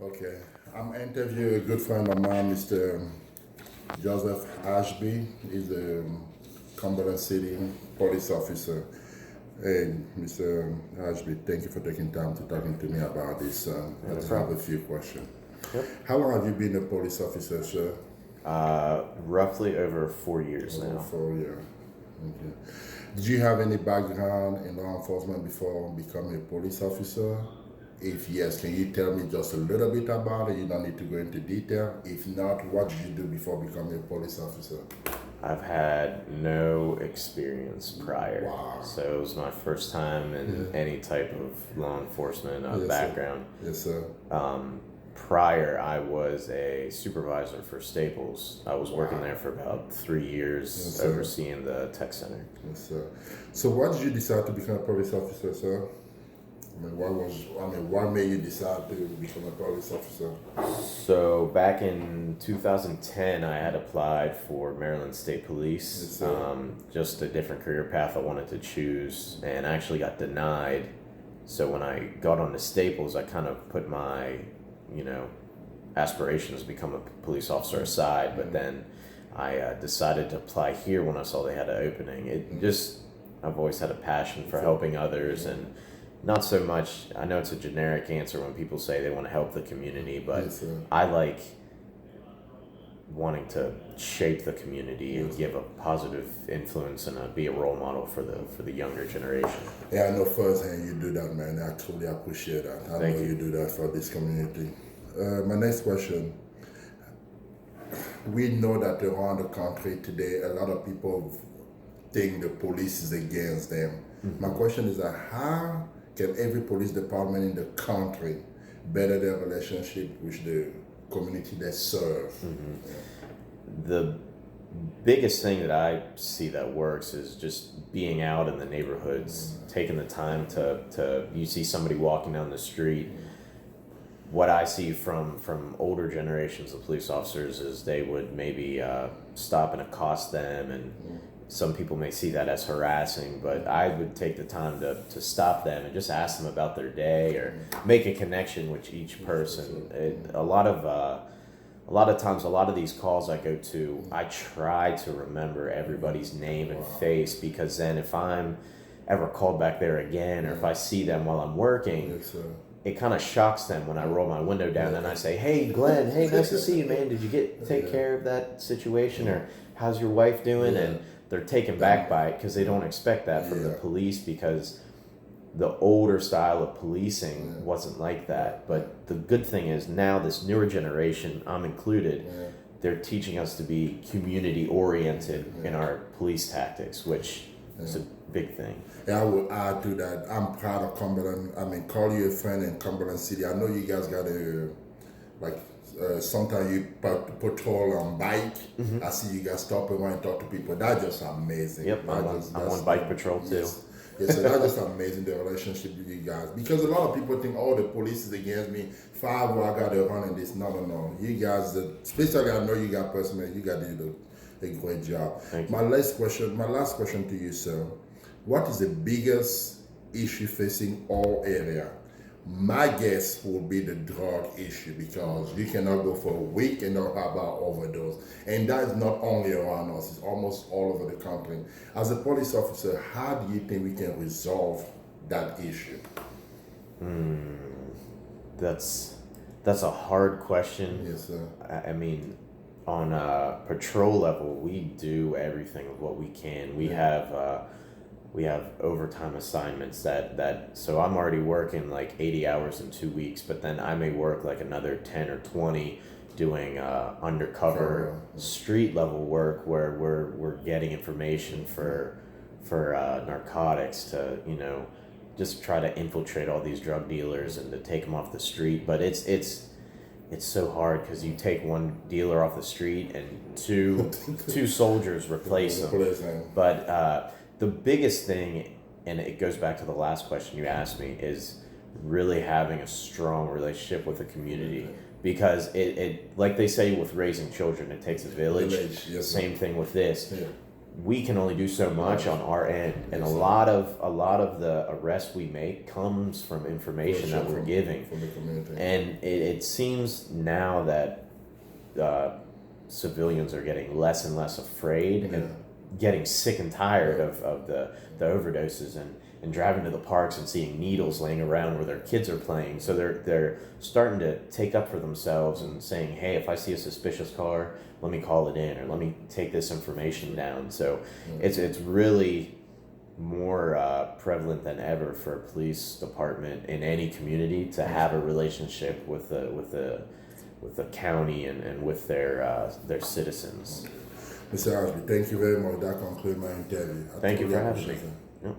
Okay, I'm interviewing a good friend of mine, Mr. Joseph Ashby. He's a Cumberland City police officer. Hey, Mr. Ashby, thank you for taking time to talking to me about this. I No just have a problem. few questions. Yep. How long have you been a police officer, sir? Roughly over 4 years Oh, now. 4 years. Okay. Did you have any background in law enforcement before becoming a police officer? If yes, can you tell me just a little bit about it? You don't need to go into detail. If not, what did you do before becoming a police officer? I've had no experience prior, Wow. so it was my first time in Yeah. any type of law enforcement Yes, sir. background. Yes, sir. Prior, I was a supervisor for Staples. I was working Wow. there for about 3 years, Yes, sir. overseeing the tech center. Yes, sir. So, why did you decide to become a police officer, sir? Why made you decide to become a police officer? So back in 2010, I had applied for Maryland State Police, Yes, sir. just a different career path I wanted to choose, and I actually got denied. So when I got on to Staples, I kind of put my, you know, aspirations to become a police officer aside, but then I decided to apply here when I saw they had an opening. I've always had a passion for helping others, and not so much, I know it's a generic answer when people say they want to help the community, but Yes, sir. I like wanting to shape the community and give a positive influence and be a role model for the younger generation. Yeah, I know firsthand you do that, man. I truly appreciate that. I Thank know you. you do that for this community. My next question. We know that around the country today, a lot of people think the police is against them. My question is that how can every police department in the country better their relationship with the community they serve? The biggest thing that I see that works is just being out in the neighborhoods, taking the time to you see somebody walking down the street. What I see from older generations of police officers is they would maybe stop and accost them, and some people may see that as harassing, but I would take the time to stop them and just ask them about their day or make a connection with each person. A lot of times, a lot of these calls I go to, I try to remember everybody's name and face, because then if I'm ever called back there again, or if I see them while I'm working, Yes, sir. it kind of shocks them when I roll my window down and I say, "Hey, Glenn, hey, nice to see you, man. Did you take care of that situation, or how's your wife doing?" Yeah. And they're taken back by it because they don't expect that from the Yeah. police, because the older style of policing wasn't like that. But the good thing is now this newer generation, I'm included, Yeah. they're teaching us to be community oriented in our police tactics, which is a big thing. Yeah, I will add to that. I'm proud of Cumberland. Call you a friend in Cumberland City. I know you guys got a, like, sometimes you patrol on bike. I see you guys stop around and talk to people. That's just amazing. Yep, I'm on bike patrol too. Yes. Yes, so that's just amazing, the relationship with you guys. Because a lot of people think, oh, the police is against me. Five, I got to run in this. No, no, no. You guys, especially I know you got personnel, you got to do a great job. Thank you. My last question to you, sir. What is the biggest issue facing all area? My guess will be the drug issue, because you cannot go for a week and not have an overdose. And that is not only around us, it's almost all over the country. As a police officer, how do you think we can resolve that issue? That's a hard question. Yes, sir. I mean, on a patrol level, we do everything of what we can. We have overtime assignments that so I'm already working like 80 hours in 2 weeks, but then I may work like another 10 or 20 doing undercover street level work, where we're getting information for narcotics to, just try to infiltrate all these drug dealers and to take them off the street. But it's so hard because you take one dealer off the street and two soldiers replace them. Pleasant. But the biggest thing, and it goes back to the last question you asked me, is really having a strong relationship with the community. Because it like they say with raising children, it takes a village. Village, yes, sir. Same thing with this. Yeah. we can only do so much on our end, and a lot of the arrests we make comes from information that we're giving, from the community. and it seems now that civilians are getting less and less afraid and getting sick and tired of the overdoses and driving to the parks and seeing needles laying around where their kids are playing. So they're starting to take up for themselves and saying, hey, if I see a suspicious car, let me call it in, or let me take this information down. So it's really more prevalent than ever for a police department in any community to have a relationship with the county and with their citizens. Mr. Ashby, thank you very much. That concludes my interview. Thank you for having me. Yep.